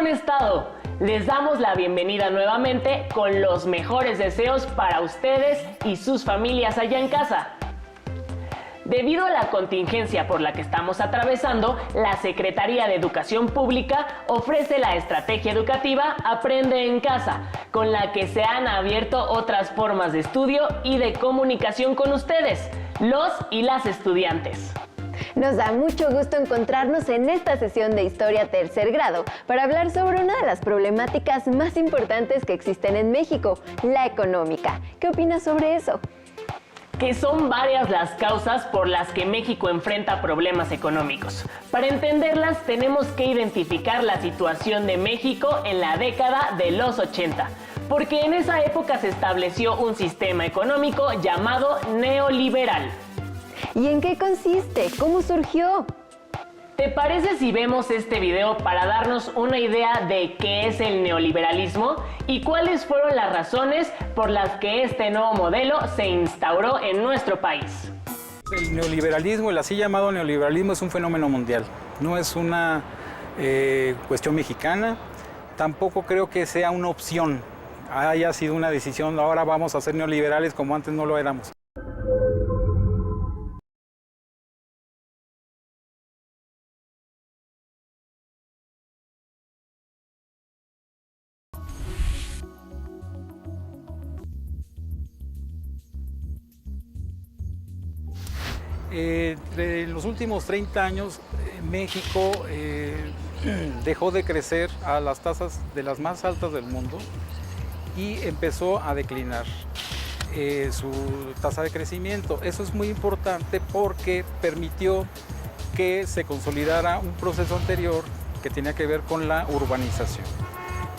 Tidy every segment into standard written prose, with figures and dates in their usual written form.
estado? Les damos la bienvenida nuevamente con los mejores deseos para ustedes y sus familias allá en casa. Debido a la contingencia por la que estamos atravesando, la Secretaría de Educación Pública ofrece la estrategia educativa Aprende en Casa, con la que se han abierto otras formas de estudio y de comunicación con ustedes, los y las estudiantes. Nos da mucho gusto encontrarnos en esta sesión de Historia Tercer Grado para hablar sobre una de las problemáticas más importantes que existen en México, la económica. ¿Qué opinas sobre eso? Que son varias las causas por las que México enfrenta problemas económicos. Para entenderlas tenemos que identificar la situación de México en la década de los 80, porque en esa época se estableció un sistema económico llamado neoliberal. ¿Y en qué consiste? ¿Cómo surgió? ¿Te parece si vemos este video para darnos una idea de qué es el neoliberalismo y cuáles fueron las razones por las que este nuevo modelo se instauró en nuestro país? El neoliberalismo, el así llamado neoliberalismo, es un fenómeno mundial. No es una cuestión mexicana. Tampoco creo que sea una opción. Haya sido una decisión, ahora vamos a ser neoliberales como antes no lo éramos. En los últimos 30 años, México dejó de crecer a las tasas de las más altas del mundo y empezó a declinar su tasa de crecimiento. Eso es muy importante porque permitió que se consolidara un proceso anterior que tenía que ver con la urbanización.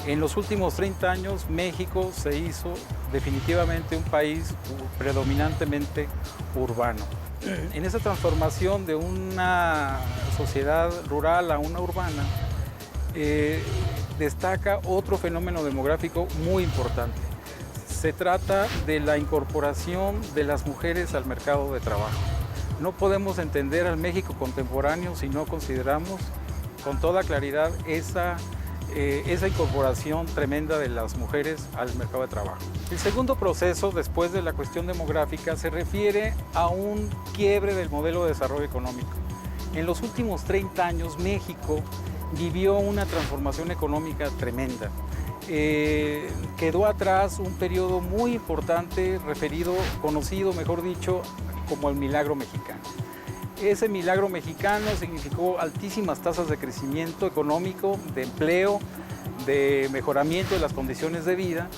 En los últimos 30 años, México se hizo definitivamente un país predominantemente urbano. En esa transformación de una sociedad rural a una urbana, destaca otro fenómeno demográfico muy importante. Se trata de la incorporación de las mujeres al mercado de trabajo. No podemos entender al México contemporáneo si no consideramos con toda claridad esa incorporación tremenda de las mujeres al mercado de trabajo. El segundo proceso, después de la cuestión demográfica, se refiere a un quiebre del modelo de desarrollo económico. En los últimos 30 años, México vivió una transformación económica tremenda. Quedó atrás un periodo muy importante conocido, mejor dicho, como el milagro mexicano. Ese milagro mexicano significó altísimas tasas de crecimiento económico, de empleo, de mejoramiento de las condiciones de vida,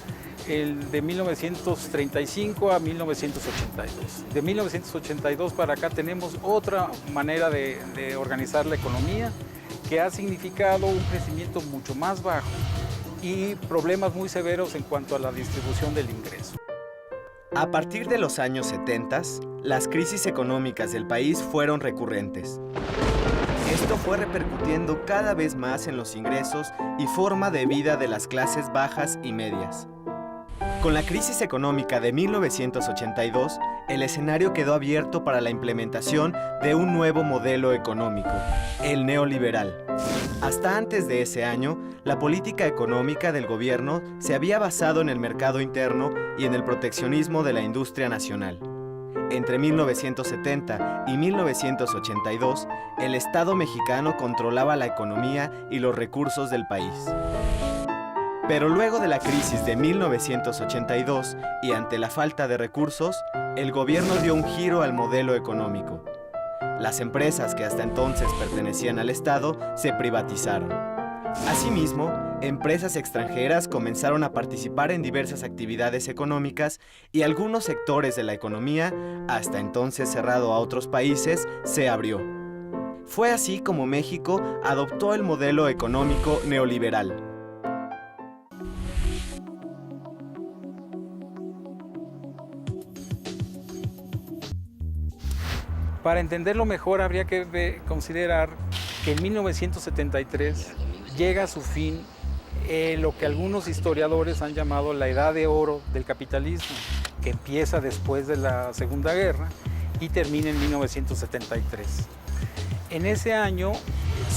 de 1935 a 1982. De 1982 para acá tenemos otra manera de organizar la economía que ha significado un crecimiento mucho más bajo y problemas muy severos en cuanto a la distribución del ingreso. A partir de los años 70, las crisis económicas del país fueron recurrentes. Esto fue repercutiendo cada vez más en los ingresos y forma de vida de las clases bajas y medias. Con la crisis económica de 1982, el escenario quedó abierto para la implementación de un nuevo modelo económico, el neoliberal. Hasta antes de ese año, la política económica del gobierno se había basado en el mercado interno y en el proteccionismo de la industria nacional. Entre 1970 y 1982, el Estado mexicano controlaba la economía y los recursos del país. Pero luego de la crisis de 1982 y ante la falta de recursos, el gobierno dio un giro al modelo económico. Las empresas que hasta entonces pertenecían al Estado se privatizaron. Asimismo, empresas extranjeras comenzaron a participar en diversas actividades económicas y algunos sectores de la economía, hasta entonces cerrado a otros países, se abrió. Fue así como México adoptó el modelo económico neoliberal. Para entenderlo mejor, habría que considerar que en 1973 llega a su fin lo que algunos historiadores han llamado la edad de oro del capitalismo, que empieza después de la Segunda Guerra y termina en 1973. En ese año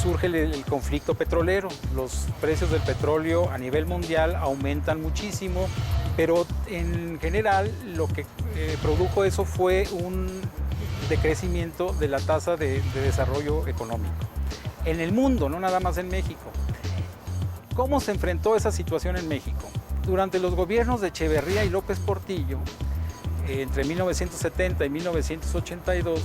surge el conflicto petrolero. Los precios del petróleo a nivel mundial aumentan muchísimo, pero en general lo que produjo eso fue un decrecimiento de la tasa de desarrollo económico. En el mundo, no nada más en México. ¿Cómo se enfrentó esa situación en México? Durante los gobiernos de Echeverría y López Portillo, entre 1970 y 1982,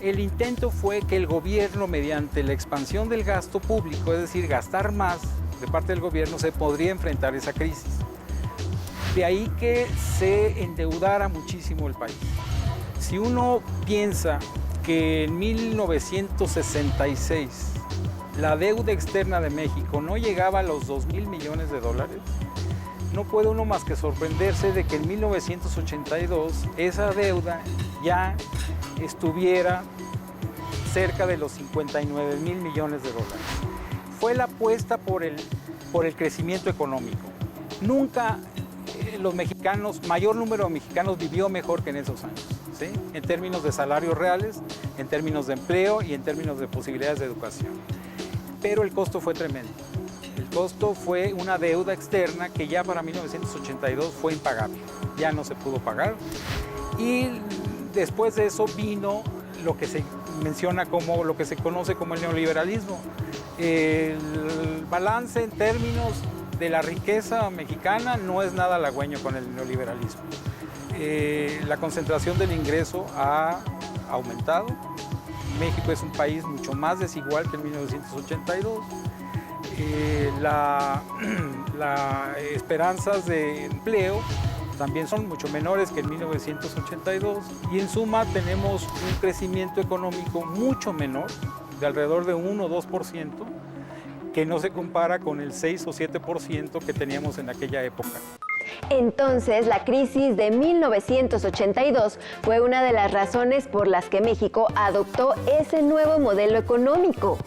el intento fue que el gobierno, mediante la expansión del gasto público, es decir, gastar más de parte del gobierno, se podría enfrentar esa crisis. De ahí que se endeudara muchísimo el país. Si uno piensa que en 1966 la deuda externa de México no llegaba a los 2,000 millones de dólares, no puede uno más que sorprenderse de que en 1982 esa deuda ya estuviera cerca de los 59,000 millones de dólares. Fue la apuesta por el crecimiento económico. Nunca los mexicanos, mayor número de mexicanos vivió mejor que en esos años, ¿sí? En términos de salarios reales, en términos de empleo y en términos de posibilidades de educación. Pero el costo fue tremendo. El costo fue una deuda externa que ya para 1982 fue impagable. Ya no se pudo pagar. Y después de eso vino lo que se menciona como, lo que se conoce como el neoliberalismo. El balance en términos de la riqueza mexicana no es nada halagüeño con el neoliberalismo. La concentración del ingreso ha aumentado. México es un país mucho más desigual que en 1982. Las esperanzas de empleo también son mucho menores que en 1982 y en suma tenemos un crecimiento económico mucho menor, de alrededor de 1 o 2%, que no se compara con el 6 o 7% que teníamos en aquella época. Entonces, la crisis de 1982 fue una de las razones por las que México adoptó ese nuevo modelo económico.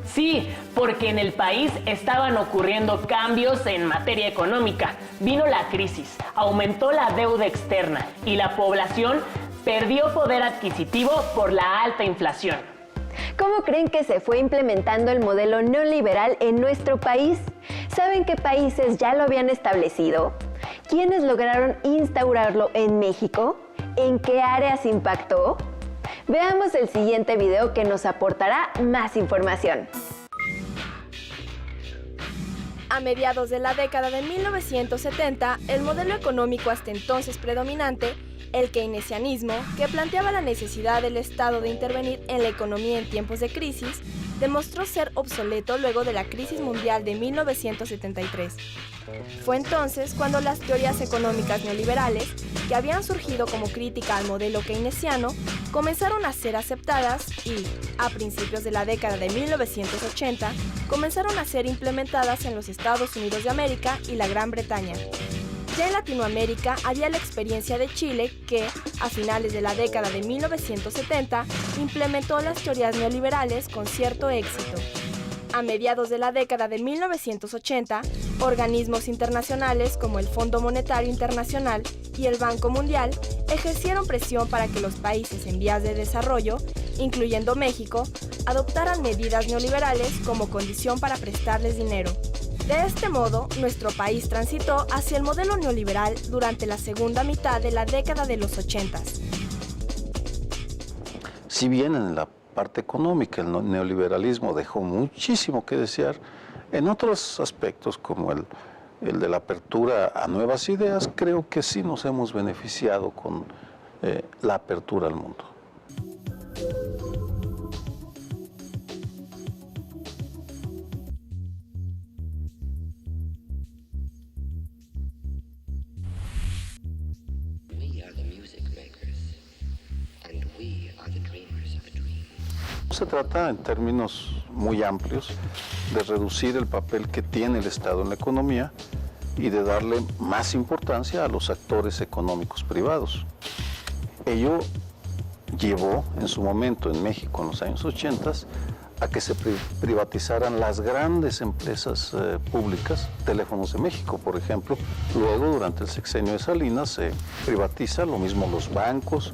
Sí, porque en el país estaban ocurriendo cambios en materia económica. Vino la crisis, aumentó la deuda externa y la población perdió poder adquisitivo por la alta inflación. ¿Cómo creen que se fue implementando el modelo neoliberal en nuestro país? ¿Saben qué países ya lo habían establecido? ¿Quiénes lograron instaurarlo en México? ¿En qué áreas impactó? Veamos el siguiente video que nos aportará más información. A mediados de la década de 1970, el modelo económico hasta entonces predominante, el keynesianismo, que planteaba la necesidad del Estado de intervenir en la economía en tiempos de crisis, demostró ser obsoleto luego de la crisis mundial de 1973. Fue entonces cuando las teorías económicas neoliberales, que habían surgido como crítica al modelo keynesiano, comenzaron a ser aceptadas y, a principios de la década de 1980, comenzaron a ser implementadas en los Estados Unidos de América y la Gran Bretaña. Ya en Latinoamérica había la experiencia de Chile que, a finales de la década de 1970, implementó las teorías neoliberales con cierto éxito. A mediados de la década de 1980, organismos internacionales como el Fondo Monetario Internacional y el Banco Mundial ejercieron presión para que los países en vías de desarrollo, incluyendo México, adoptaran medidas neoliberales como condición para prestarles dinero. De este modo, nuestro país transitó hacia el modelo neoliberal durante la segunda mitad de la década de los 80s. Si bien en la parte económica el neoliberalismo dejó muchísimo que desear, en otros aspectos como el de la apertura a nuevas ideas, creo que sí nos hemos beneficiado con la apertura al mundo. Se trata, en términos muy amplios, de reducir el papel que tiene el Estado en la economía y de darle más importancia a los actores económicos privados. Ello llevó en su momento en México, en los años 80, a que se privatizaran las grandes empresas públicas, Teléfonos de México, por ejemplo. Luego, durante el sexenio de Salinas, se privatiza, lo mismo los bancos.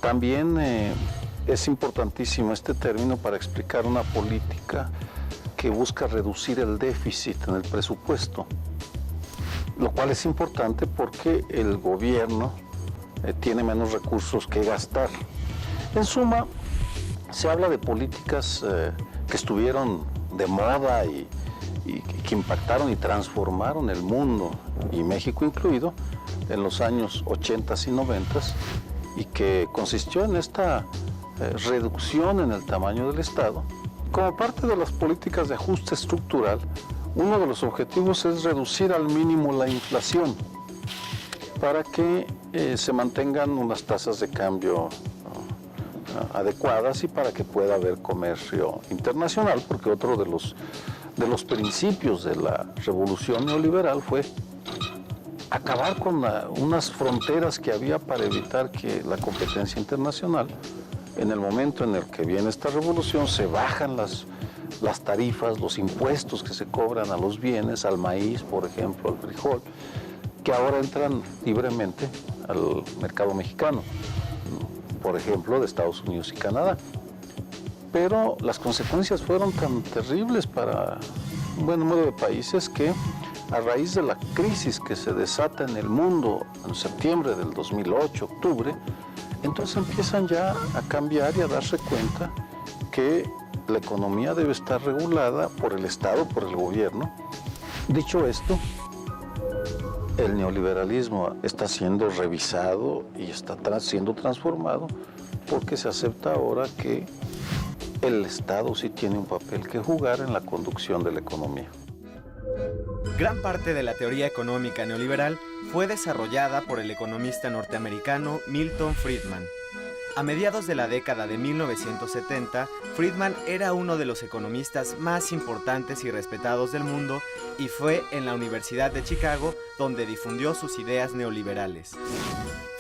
También es importantísimo este término para explicar una política que busca reducir el déficit en el presupuesto, lo cual es importante porque el gobierno tiene menos recursos que gastar. En suma, se habla de políticas que estuvieron de moda y que impactaron y transformaron el mundo, y México incluido, en los años 80s y 90s, y que consistió en esta reducción en el tamaño del Estado. Como parte de las políticas de ajuste estructural, uno de los objetivos es reducir al mínimo la inflación para que se mantengan unas tasas de cambio adecuadas y para que pueda haber comercio internacional, porque otro de los principios de la revolución neoliberal fue acabar con unas fronteras que había para evitar que la competencia internacional. En el momento en el que viene esta revolución, se bajan las tarifas, los impuestos que se cobran a los bienes, al maíz, por ejemplo, al frijol, que ahora entran libremente al mercado mexicano, por ejemplo, de Estados Unidos y Canadá. Pero las consecuencias fueron tan terribles para un buen número de países que, a raíz de la crisis que se desata en el mundo en septiembre del 2008, octubre, entonces empiezan ya a cambiar y a darse cuenta que la economía debe estar regulada por el Estado, por el gobierno. Dicho esto, el neoliberalismo está siendo revisado y está siendo transformado porque se acepta ahora que el Estado sí tiene un papel que jugar en la conducción de la economía. Gran parte de la teoría económica neoliberal fue desarrollada por el economista norteamericano Milton Friedman. A mediados de la década de 1970, Friedman era uno de los economistas más importantes y respetados del mundo y fue en la Universidad de Chicago donde difundió sus ideas neoliberales.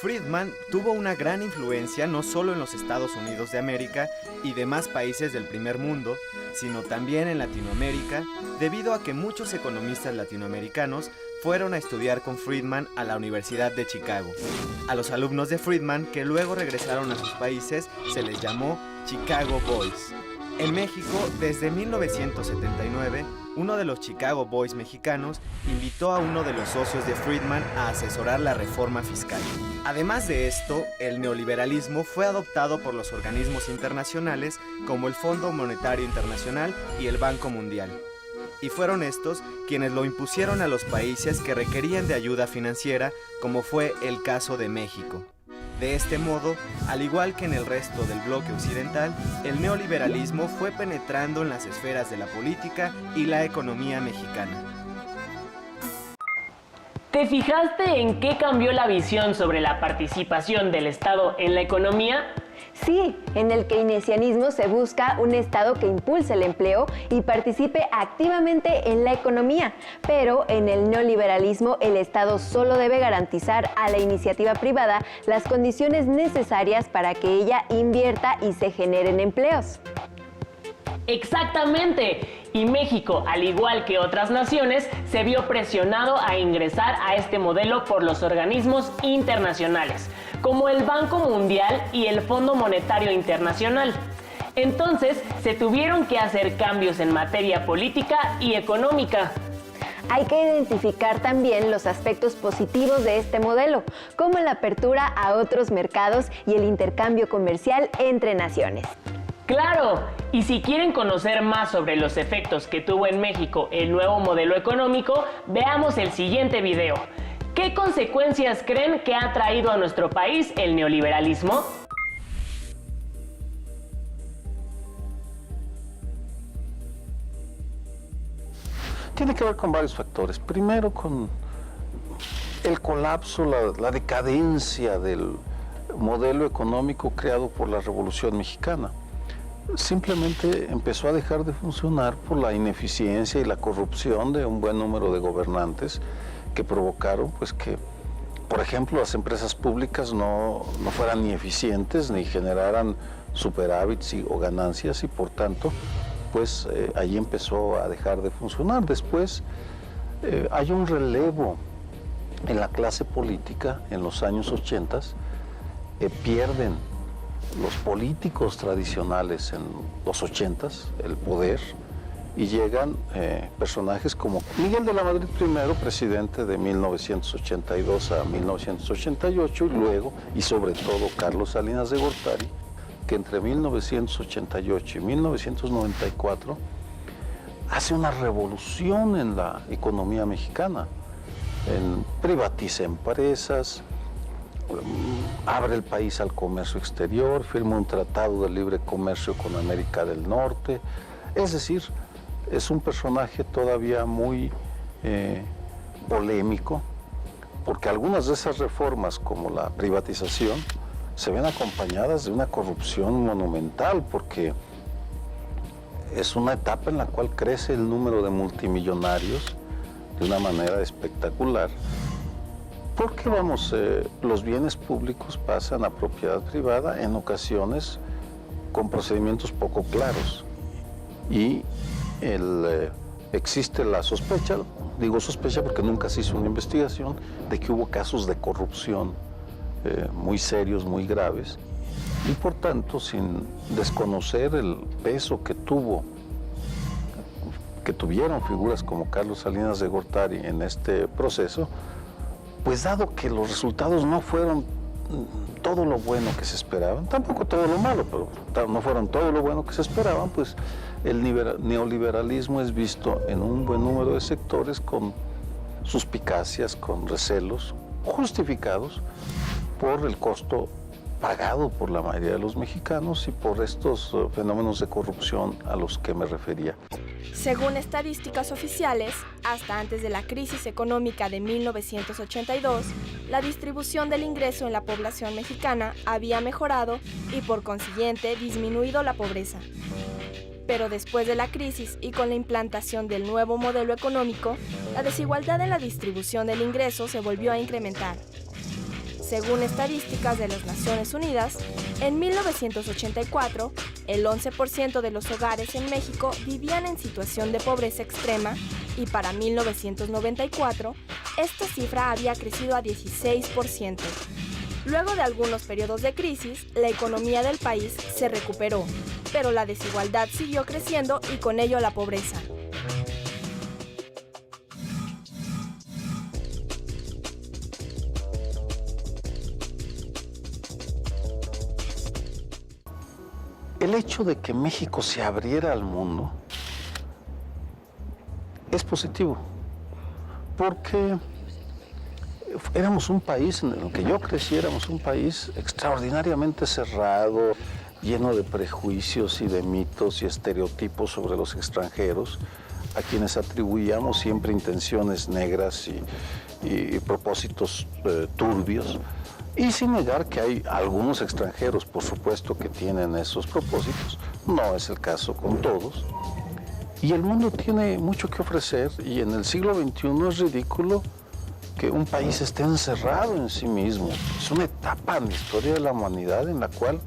Friedman tuvo una gran influencia no solo en los Estados Unidos de América y demás países del primer mundo, sino también en Latinoamérica, debido a que muchos economistas latinoamericanos fueron a estudiar con Friedman a la Universidad de Chicago. A los alumnos de Friedman que luego regresaron a sus países se les llamó Chicago Boys. En México, desde 1979, uno de los Chicago Boys mexicanos invitó a uno de los socios de Friedman a asesorar la reforma fiscal. Además de esto, el neoliberalismo fue adoptado por los organismos internacionales como el Fondo Monetario Internacional y el Banco Mundial. Y fueron estos quienes lo impusieron a los países que requerían de ayuda financiera, como fue el caso de México. De este modo, al igual que en el resto del bloque occidental, el neoliberalismo fue penetrando en las esferas de la política y la economía mexicana. ¿Te fijaste en qué cambió la visión sobre la participación del Estado en la economía? Sí, en el keynesianismo se busca un Estado que impulse el empleo y participe activamente en la economía, pero en el neoliberalismo el Estado solo debe garantizar a la iniciativa privada las condiciones necesarias para que ella invierta y se generen empleos. Exactamente. Y México, al igual que otras naciones, se vio presionado a ingresar a este modelo por los organismos internacionales, como el Banco Mundial y el Fondo Monetario Internacional. Entonces, se tuvieron que hacer cambios en materia política y económica. Hay que identificar también los aspectos positivos de este modelo, como la apertura a otros mercados y el intercambio comercial entre naciones. ¡Claro! Y si quieren conocer más sobre los efectos que tuvo en México el nuevo modelo económico, veamos el siguiente video. ¿Qué consecuencias creen que ha traído a nuestro país el neoliberalismo? Tiene que ver con varios factores. Primero, con el colapso, la decadencia del modelo económico creado por la Revolución Mexicana. Simplemente empezó a dejar de funcionar por la ineficiencia y la corrupción de un buen número de gobernantes que provocaron pues que, por ejemplo, las empresas públicas no fueran ni eficientes ni generaran superávits o ganancias y por tanto pues allí empezó a dejar de funcionar. Después hay un relevo en la clase política en los años 80, pierden los políticos tradicionales en los 80s, el poder, y llegan personajes como Miguel de la Madrid I, presidente de 1982 a 1988, y luego, y sobre todo, Carlos Salinas de Gortari, que entre 1988 y 1994 hace una revolución en la economía mexicana. Privatiza empresas, abre el país al comercio exterior, firma un tratado de libre comercio con América del Norte. Es decir, es un personaje todavía muy polémico, porque algunas de esas reformas, como la privatización, se ven acompañadas de una corrupción monumental, porque es una etapa en la cual crece el número de multimillonarios de una manera espectacular, porque los bienes públicos pasan a propiedad privada en ocasiones con procedimientos poco claros, y existe la sospecha, digo sospecha porque nunca se hizo una investigación, de que hubo casos de corrupción muy serios, muy graves, y por tanto, sin desconocer el peso que tuvieron figuras como Carlos Salinas de Gortari en este proceso, pues dado que los resultados no fueron todo lo bueno que se esperaban, tampoco todo lo malo, pero no fueron todo lo bueno que se esperaban, pues el neoliberalismo es visto en un buen número de sectores con suspicacias, con recelos justificados por el costo pagado por la mayoría de los mexicanos y por estos fenómenos de corrupción a los que me refería. Según estadísticas oficiales, hasta antes de la crisis económica de 1982, la distribución del ingreso en la población mexicana había mejorado y por consiguiente disminuido la pobreza. Pero después de la crisis y con la implantación del nuevo modelo económico, la desigualdad en la distribución del ingreso se volvió a incrementar. Según estadísticas de las Naciones Unidas, en 1984, el 11% de los hogares en México vivían en situación de pobreza extrema y para 1994, esta cifra había crecido a 16%. Luego de algunos periodos de crisis, la economía del país se recuperó, pero la desigualdad siguió creciendo y con ello la pobreza. El hecho de que México se abriera al mundo es positivo, porque éramos un país, en el que yo crecí, éramos un país extraordinariamente cerrado, lleno de prejuicios y de mitos y estereotipos sobre los extranjeros, a quienes atribuíamos siempre intenciones negras y propósitos turbios. Y sin negar que hay algunos extranjeros, por supuesto, que tienen esos propósitos. No es el caso con todos. Y el mundo tiene mucho que ofrecer, y en el siglo XXI es ridículo que un país esté encerrado en sí mismo. Es una etapa en la historia de la humanidad en la cual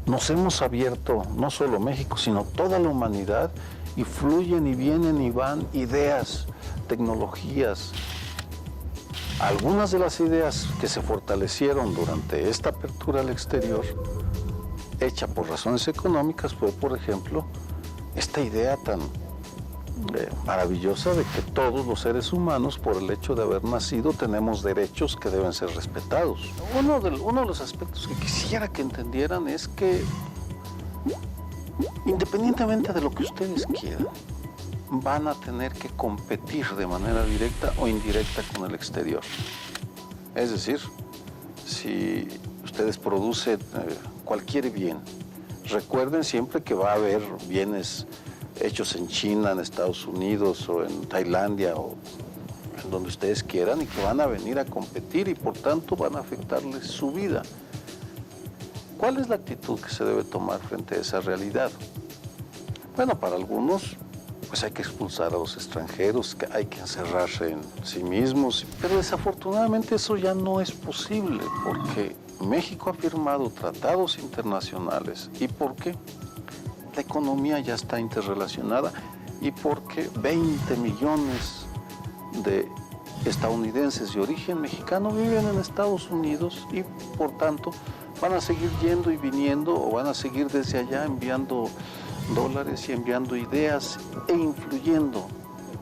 nos hemos abierto, no solo México, sino toda la humanidad, y fluyen y vienen y van ideas, tecnologías. Algunas de las ideas que se fortalecieron durante esta apertura al exterior, hecha por razones económicas, fue, por ejemplo, esta idea tan maravillosa de que todos los seres humanos, por el hecho de haber nacido, tenemos derechos que deben ser respetados. Uno de los aspectos que quisiera que entendieran es que, independientemente de lo que ustedes quieran, van a tener que competir de manera directa o indirecta con el exterior. Es decir, si ustedes producen cualquier bien, recuerden siempre que va a haber bienes hechos en China, en Estados Unidos o en Tailandia o en donde ustedes quieran, y que van a venir a competir y por tanto van a afectarles su vida. ¿Cuál es la actitud que se debe tomar frente a esa realidad? Bueno, para algunos, pues hay que expulsar a los extranjeros, que hay que encerrarse en sí mismos, pero desafortunadamente eso ya no es posible, porque México ha firmado tratados internacionales y porque la economía ya está interrelacionada y porque 20 millones de estadounidenses de origen mexicano viven en Estados Unidos y por tanto van a seguir yendo y viniendo o van a seguir desde allá enviando dólares y enviando ideas e influyendo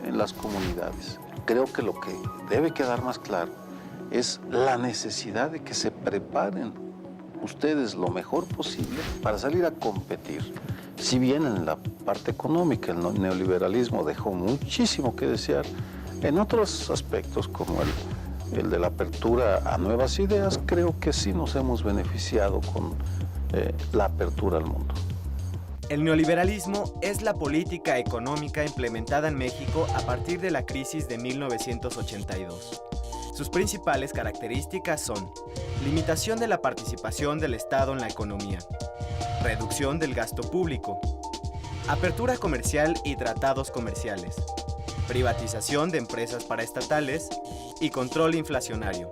en las comunidades. Creo que lo que debe quedar más claro es la necesidad de que se preparen ustedes lo mejor posible para salir a competir. Si bien en la parte económica el neoliberalismo dejó muchísimo que desear, en otros aspectos como el de la apertura a nuevas ideas, creo que sí nos hemos beneficiado con la apertura al mundo. El neoliberalismo es la política económica implementada en México a partir de la crisis de 1982. Sus principales características son: limitación de la participación del Estado en la economía, reducción del gasto público, apertura comercial y tratados comerciales, privatización de empresas paraestatales y control inflacionario.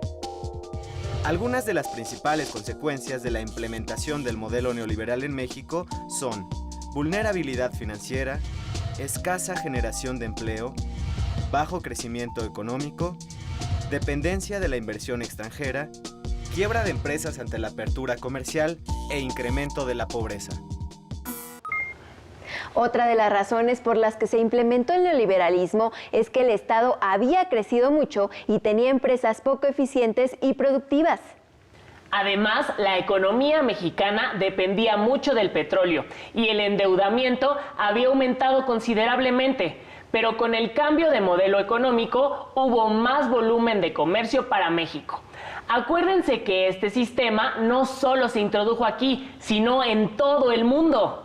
Algunas de las principales consecuencias de la implementación del modelo neoliberal en México son vulnerabilidad financiera, escasa generación de empleo, bajo crecimiento económico, dependencia de la inversión extranjera, quiebra de empresas ante la apertura comercial e incremento de la pobreza. Otra de las razones por las que se implementó el neoliberalismo es que el Estado había crecido mucho y tenía empresas poco eficientes y productivas. Además, la economía mexicana dependía mucho del petróleo y el endeudamiento había aumentado considerablemente. Pero con el cambio de modelo económico hubo más volumen de comercio para México. Acuérdense que este sistema no solo se introdujo aquí, sino en todo el mundo.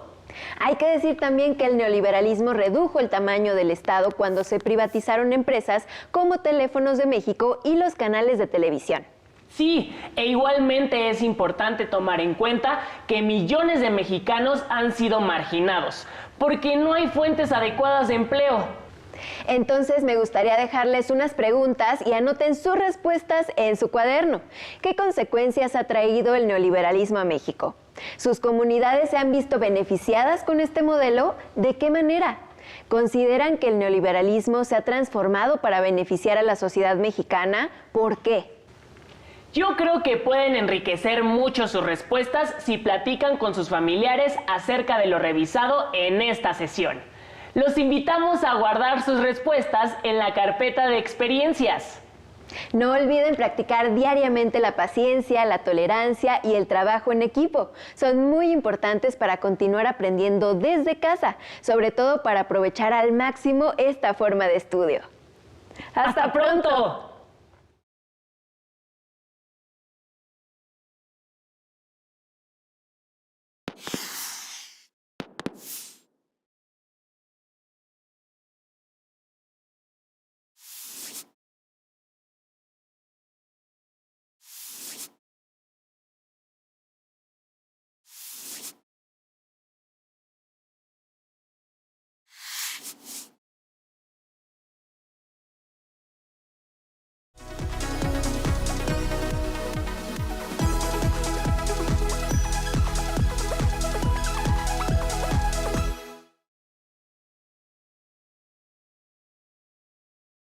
Hay que decir también que el neoliberalismo redujo el tamaño del Estado cuando se privatizaron empresas como Teléfonos de México y los canales de televisión. Sí, e igualmente es importante tomar en cuenta que millones de mexicanos han sido marginados, porque no hay fuentes adecuadas de empleo. Entonces me gustaría dejarles unas preguntas y anoten sus respuestas en su cuaderno. ¿Qué consecuencias ha traído el neoliberalismo a México? ¿Sus comunidades se han visto beneficiadas con este modelo? ¿De qué manera? ¿Consideran que el neoliberalismo se ha transformado para beneficiar a la sociedad mexicana? ¿Por qué? Yo creo que pueden enriquecer mucho sus respuestas si platican con sus familiares acerca de lo revisado en esta sesión. Los invitamos a guardar sus respuestas en la carpeta de experiencias. No olviden practicar diariamente la paciencia, la tolerancia y el trabajo en equipo. Son muy importantes para continuar aprendiendo desde casa, sobre todo para aprovechar al máximo esta forma de estudio. ¡Hasta pronto!